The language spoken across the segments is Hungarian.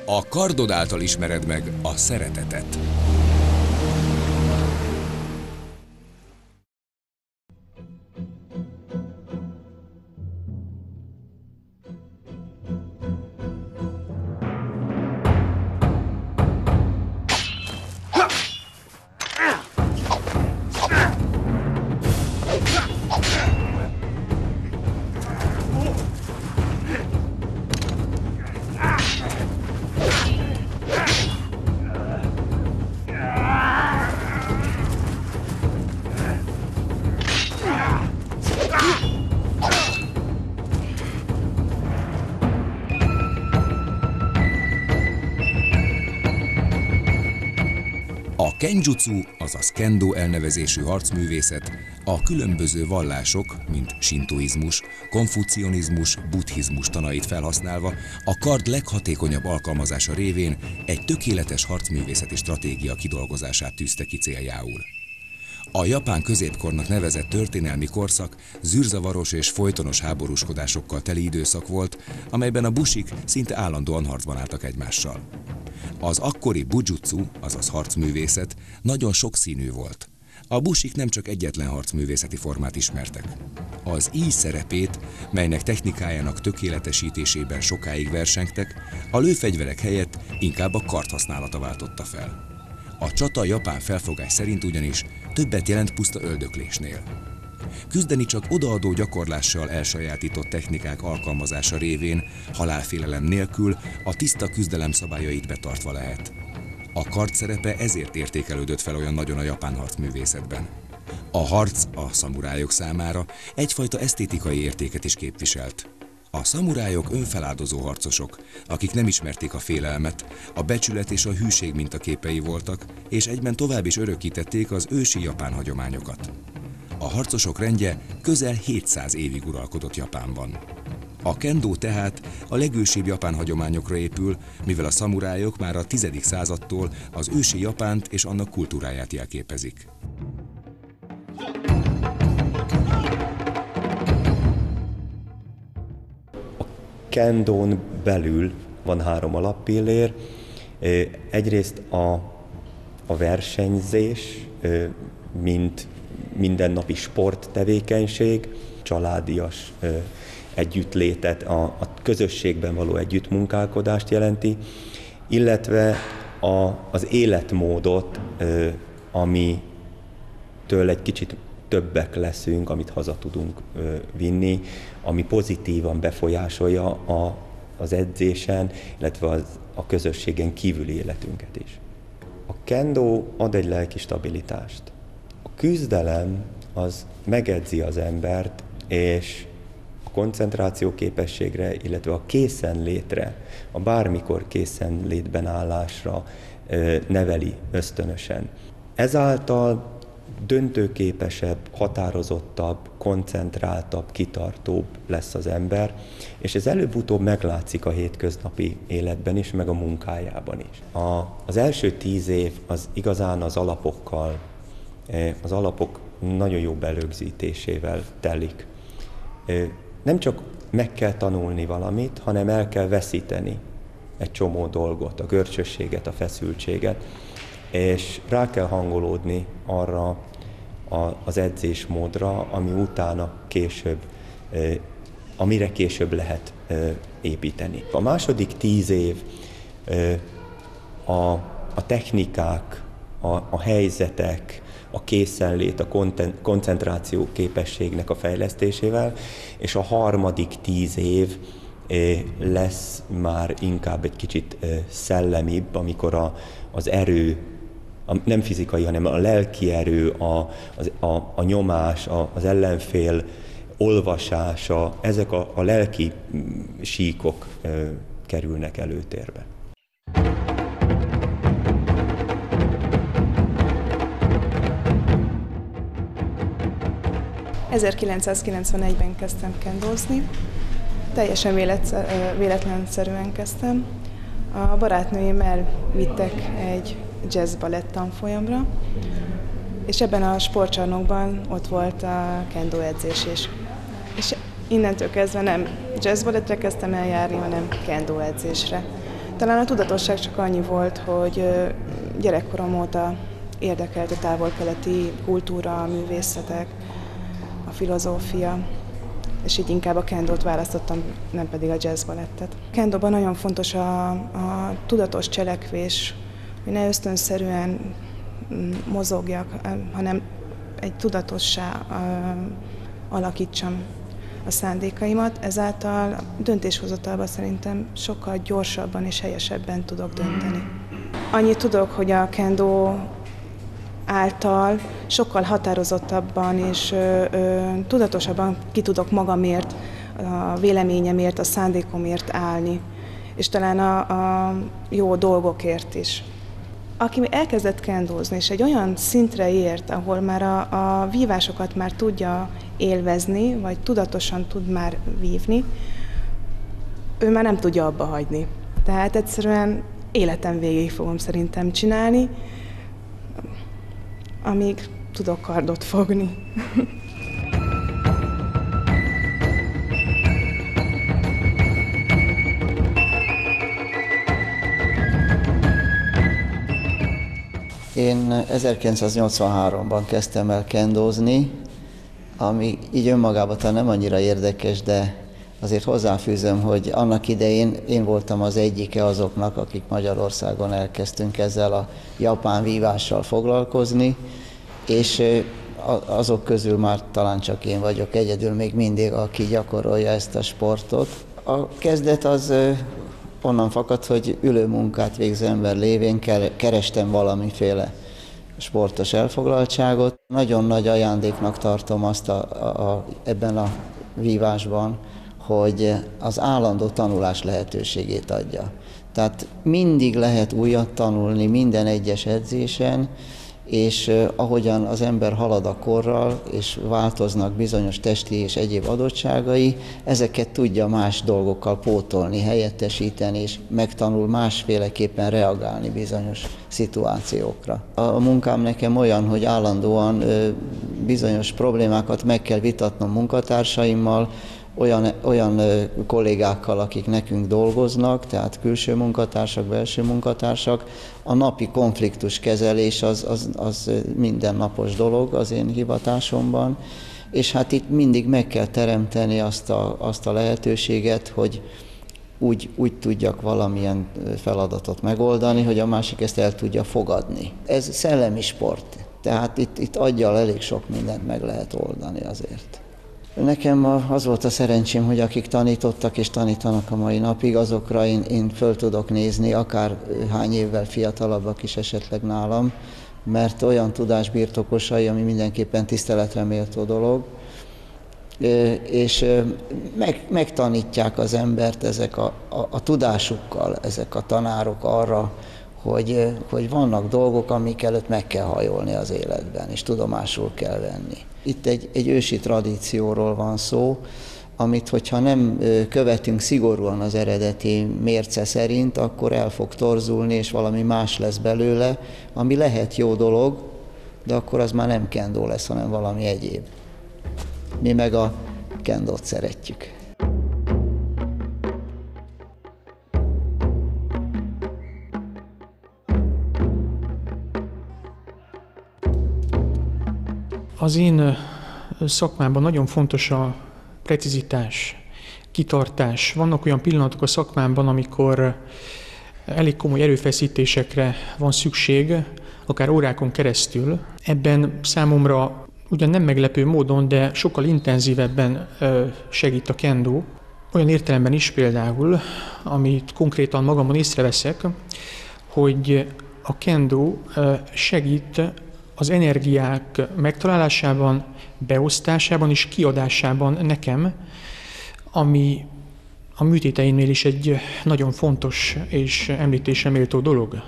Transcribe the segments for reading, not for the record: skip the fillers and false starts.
A kardod által ismered meg a szeretetet. A kenjutsu, azaz kendo elnevezésű harcművészet a különböző vallások, mint sintoizmus, konfucionizmus, buddhizmus tanait felhasználva a kard leghatékonyabb alkalmazása révén egy tökéletes harcművészeti stratégia kidolgozását tűzte ki céljául. A japán középkornak nevezett történelmi korszak zűrzavaros és folytonos háborúskodásokkal teli időszak volt, amelyben a busik szinte állandóan harcban álltak egymással. Az akkori bujutsu, azaz harcművészet nagyon sokszínű volt. A busik nem csak egyetlen harcművészeti formát ismertek. Az ii szerepét, melynek technikájának tökéletesítésében sokáig versengtek, a lőfegyverek helyett inkább a kard használata váltotta fel. A csata japán felfogás szerint ugyanis többet jelent puszta öldöklésnél. Küzdeni csak odaadó gyakorlással elsajátított technikák alkalmazása révén, halálfélelem nélkül, a tiszta küzdelem szabályait betartva lehet. A kard szerepe ezért értékelődött fel olyan nagyon a japán harcművészetben. A harc a szamurájok számára egyfajta esztétikai értéket is képviselt. A szamurájok önfeláldozó harcosok, akik nem ismerték a félelmet, a becsület és a hűség mintaképei voltak, és egyben tovább is örökítették az ősi japán hagyományokat. A harcosok rendje közel 700 évig uralkodott Japánban. A kendo tehát a legősibb japán hagyományokra épül, mivel a szamurájok már a 10. századtól az ősi Japánt és annak kultúráját jelképezik. A kendón belül van 3 alappillér. Egyrészt a versenyzés, mint mindennapi sporttevékenység, családias együttlétet, a közösségben való együttmunkálkodást jelenti, illetve az életmódot, amitől egy kicsit többek leszünk, amit haza tudunk vinni, ami pozitívan befolyásolja az edzésen, illetve a közösségen kívüli életünket is. A kendo ad egy lelki stabilitást. A küzdelem az megedzi az embert, és a koncentráció képességre, illetve a készenlétre, a bármikor készenlétben állásra neveli ösztönösen. Ezáltal döntőképesebb, határozottabb, koncentráltabb, kitartóbb lesz az ember, és ez előbb-utóbb meglátszik a hétköznapi életben is, meg a munkájában is. Az első 10 év az igazán az alapok nagyon jó belögzítésével telik. Nem csak meg kell tanulni valamit, hanem el kell veszíteni egy csomó dolgot, a görcsösséget, a feszültséget, és rá kell hangolódni arra az edzésmódra, ami utána később, amire később lehet építeni. A második 10 év a technikák, a helyzetek, a készenlét, a koncentráció képességnek a fejlesztésével, és a harmadik 10 év lesz már inkább egy kicsit szellemibb, amikor az erő, nem fizikai, hanem a lelki erő, a nyomás, az ellenfél olvasása, ezek a lelki síkok kerülnek előtérbe. 1991-ben kezdtem kendózni, teljesen véletlenszerűen kezdtem. A barátnőim elvittek egy jazz balett tanfolyamra, és ebben a sportcsarnokban ott volt a kendo edzés is. És innentől kezdve nem jazz balettre kezdtem eljárni, hanem kendo edzésre. Talán a tudatosság csak annyi volt, hogy gyerekkorom óta érdekelt a távol-keleti kultúra, a művészetek, a filozófia, és így inkább a kendót választottam, nem pedig a jazzbalettet. Kendóban nagyon fontos a tudatos cselekvés, hogy ne ösztönszerűen mozogjak, hanem egy tudatossá alakítsam a szándékaimat, ezáltal a döntéshozatalban szerintem sokkal gyorsabban és helyesebben tudok dönteni. Annyit tudok, hogy a kendó által sokkal határozottabban és tudatosabban ki tudok magamért, a véleményemért, a szándékomért állni, és talán a jó dolgokért is. Aki elkezdett kendózni, és egy olyan szintre ért, ahol már a vívásokat már tudja élvezni, vagy tudatosan tud már vívni, ő már nem tudja abba hagyni. Tehát egyszerűen életem végéig fogom szerintem csinálni, amíg tudok kardot fogni. Én 1983-ban kezdtem el kendózni, ami így önmagában talán nem annyira érdekes, de azért hozzáfűzöm, hogy annak idején én voltam az egyike azoknak, akik Magyarországon elkezdtünk ezzel a japán vívással foglalkozni, és azok közül már talán csak én vagyok egyedül még mindig, aki gyakorolja ezt a sportot. A kezdet az onnan fakadt, hogy ülő munkát végző ember lévén kerestem valamiféle sportos elfoglaltságot. Nagyon nagy ajándéknak tartom azt ebben a vívásban, hogy az állandó tanulás lehetőségét adja. Tehát mindig lehet újat tanulni minden egyes edzésen, és ahogyan az ember halad a korral, és változnak bizonyos testi és egyéb adottságai, ezeket tudja más dolgokkal pótolni, helyettesíteni, és megtanul másféleképpen reagálni bizonyos szituációkra. A munkám nekem olyan, hogy állandóan bizonyos problémákat meg kell vitatnom munkatársaimmal, olyan kollégákkal, akik nekünk dolgoznak, tehát külső munkatársak, belső munkatársak. A napi konfliktuskezelés az mindennapos dolog az én hivatásomban, és hát itt mindig meg kell teremteni azt a lehetőséget, hogy úgy tudjak valamilyen feladatot megoldani, hogy a másik ezt el tudja fogadni. Ez szellemi sport, tehát itt aggyal elég sok mindent meg lehet oldani azért. Nekem az volt a szerencsém, hogy akik tanítottak és tanítanak a mai napig, azokra én föl tudok nézni, akár hány évvel fiatalabbak is esetleg nálam, mert olyan tudásbirtokosai, ami mindenképpen tiszteletre méltó dolog, és megtanítják az embert ezek a tudásukkal, ezek a tanárok arra, hogy vannak dolgok, amik előtt meg kell hajolni az életben, és tudomásul kell venni. Itt egy ősi tradícióról van szó, amit hogyha nem követünk szigorúan az eredeti mérce szerint, akkor el fog torzulni, és valami más lesz belőle, ami lehet jó dolog, de akkor az már nem kendó lesz, hanem valami egyéb. Mi meg a kendót szeretjük. Az én szakmámban nagyon fontos a precizitás, kitartás. Vannak olyan pillanatok a szakmámban, amikor elég komoly erőfeszítésekre van szükség, akár órákon keresztül. Ebben számomra ugyan nem meglepő módon, de sokkal intenzívebben segít a kendó. Olyan értelemben is például, amit konkrétan magamon észreveszek, hogy a kendó segít az energiák megtalálásában, beosztásában és kiadásában nekem, ami a műtéteimnél is egy nagyon fontos és említésre méltó dolog.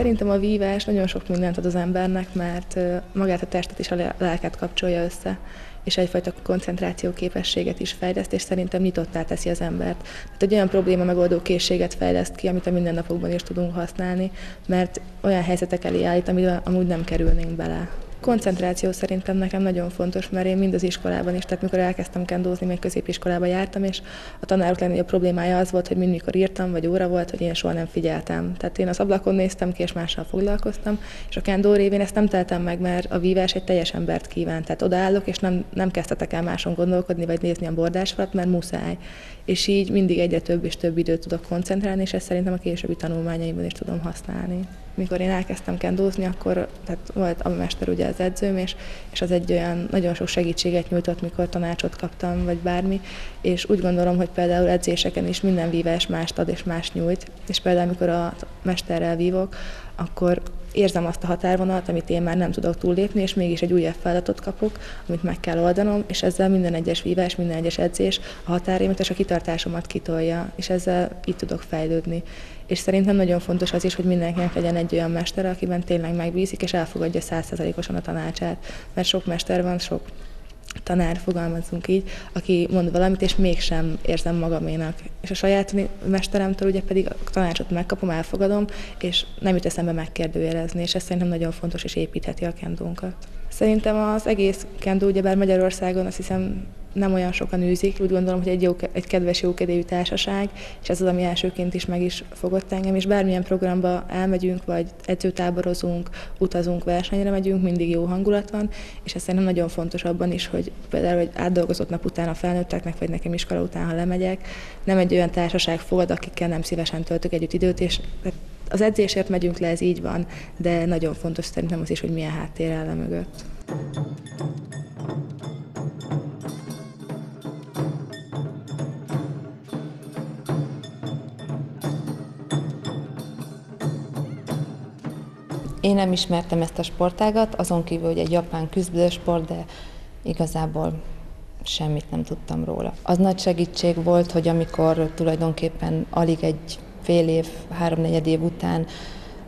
Szerintem a vívás nagyon sok mindent ad az embernek, mert magát a testet és a lelket kapcsolja össze, és egyfajta koncentráció képességet is fejleszt, és szerintem nyitottá teszi az embert. Tehát egy olyan probléma megoldó készséget fejleszt ki, amit a mindennapokban is tudunk használni, mert olyan helyzetek elé állít, amiben amúgy nem kerülnénk bele. Koncentráció szerintem nekem nagyon fontos, mert én mind az iskolában is, tehát mikor elkezdtem kendózni, még középiskolába jártam, és a tanárok legnagyobb problémája az volt, hogy mindmikor írtam, vagy óra volt, hogy én soha nem figyeltem. Tehát én az ablakon néztem ki, és mással foglalkoztam, és a kendó révén ezt nem teltem meg, mert a vívás egy teljes embert kíván. Tehát odaállok, és nem kezdhetek el máson gondolkodni, vagy nézni a bordásfalat, mert muszáj. És így mindig egyre több és több időt tudok koncentrálni, és ezt szerintem a későbbi tanulmányaimban is tudom használni. Mikor én elkezdtem kendózni, akkor tehát volt a mester ugye az edzőm, és az egy olyan nagyon sok segítséget nyújtott, mikor tanácsot kaptam, vagy bármi, és úgy gondolom, hogy például edzéseken is minden vívás mást ad és mást nyújt, és például amikor a mesterrel vívok, akkor érzem azt a határvonalat, amit én már nem tudok túllépni, és mégis egy újabb feladatot kapok, amit meg kell oldanom, és ezzel minden egyes vívás, minden egyes edzés a határémat és a kitartásomat kitolja, és ezzel így tudok fejlődni. És szerintem nagyon fontos az is, hogy mindenkinek legyen egy olyan mester, akiben tényleg megbízik, és elfogadja 100%-osan a tanácsát. Mert sok mester van, sok tanár, fogalmazunk így, aki mond valamit, és mégsem érzem magaménak. És a saját mesteremtől ugye pedig a tanácsot megkapom, elfogadom, és nem jut eszembe megkérdőjelezni, és ez szerintem nagyon fontos, és építheti a kendónkat. Szerintem az egész kendó, ugyebár Magyarországon azt hiszem nem olyan sokan űzik. Úgy gondolom, hogy egy kedves, jókedélyű társaság, és ez az, ami elsőként is meg is fogott engem, és bármilyen programba elmegyünk, vagy edzőtáborozunk, utazunk, versenyre megyünk, mindig jó hangulat van, és ez szerintem nagyon fontos abban is, hogy például egy átdolgozott nap után a felnőtteknek, vagy nekem iskola után, ha lemegyek, nem egy olyan társaság fogad, akikkel nem szívesen töltök együtt időt, és az edzésért megyünk le, ez így van, de nagyon fontos szerintem az is, hogy milyen háttér áll mögött. Én nem ismertem ezt a sportágat, azon kívül, hogy egy japán küzdősport, de igazából semmit nem tudtam róla. Az nagy segítség volt, hogy amikor tulajdonképpen alig egy fél év, 3-4 év után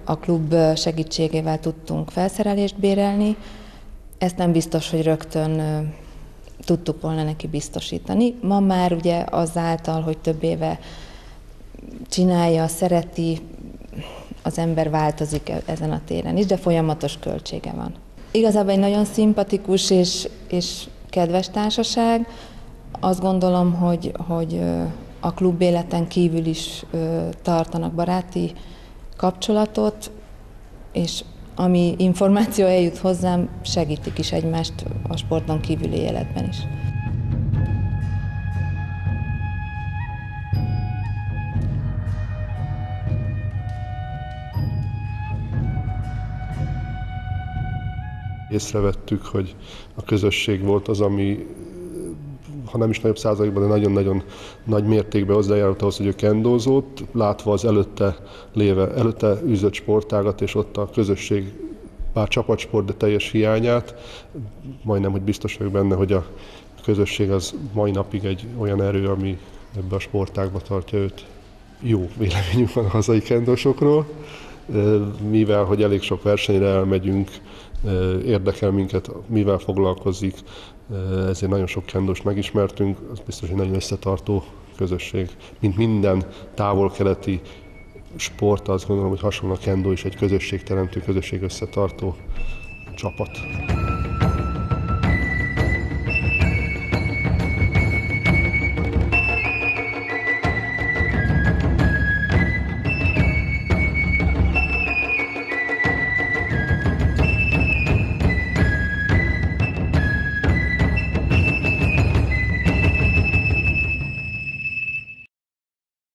a klub segítségével tudtunk felszerelést bérelni, ezt nem biztos, hogy rögtön tudtuk volna neki biztosítani. Ma már ugye azáltal, hogy több éve csinálja, szereti, az ember változik ezen a téren is, de folyamatos költsége van. Igazából egy nagyon szimpatikus és kedves társaság. Azt gondolom, hogy a klub életen kívül is tartanak baráti kapcsolatot, és ami információ eljut hozzám, segítik is egymást a sporton kívüli életben is. Észrevettük, hogy a közösség volt az, ami, ha nem is nagyobb százalékban, de nagyon-nagyon nagy mértékben hozzájárult ahhoz, hogy ő kendózott, látva az előtte űzött sportágat, és ott a közösség, bár csapatsport, de teljes hiányát, majdnem, hogy biztos vagyok benne, hogy a közösség az mai napig egy olyan erő, ami ebbe a sportágba tartja őt. Jó véleményünk van a hazai kendósokról, mivel hogy elég sok versenyre elmegyünk, érdekel minket, mivel foglalkozik, ezért nagyon sok kendóst megismertünk, az biztos, hogy nagyon összetartó közösség. Mint minden távol-keleti sport, azt gondolom, hogy hasonló a kendó is egy közösségteremtő, közösség összetartó csapat.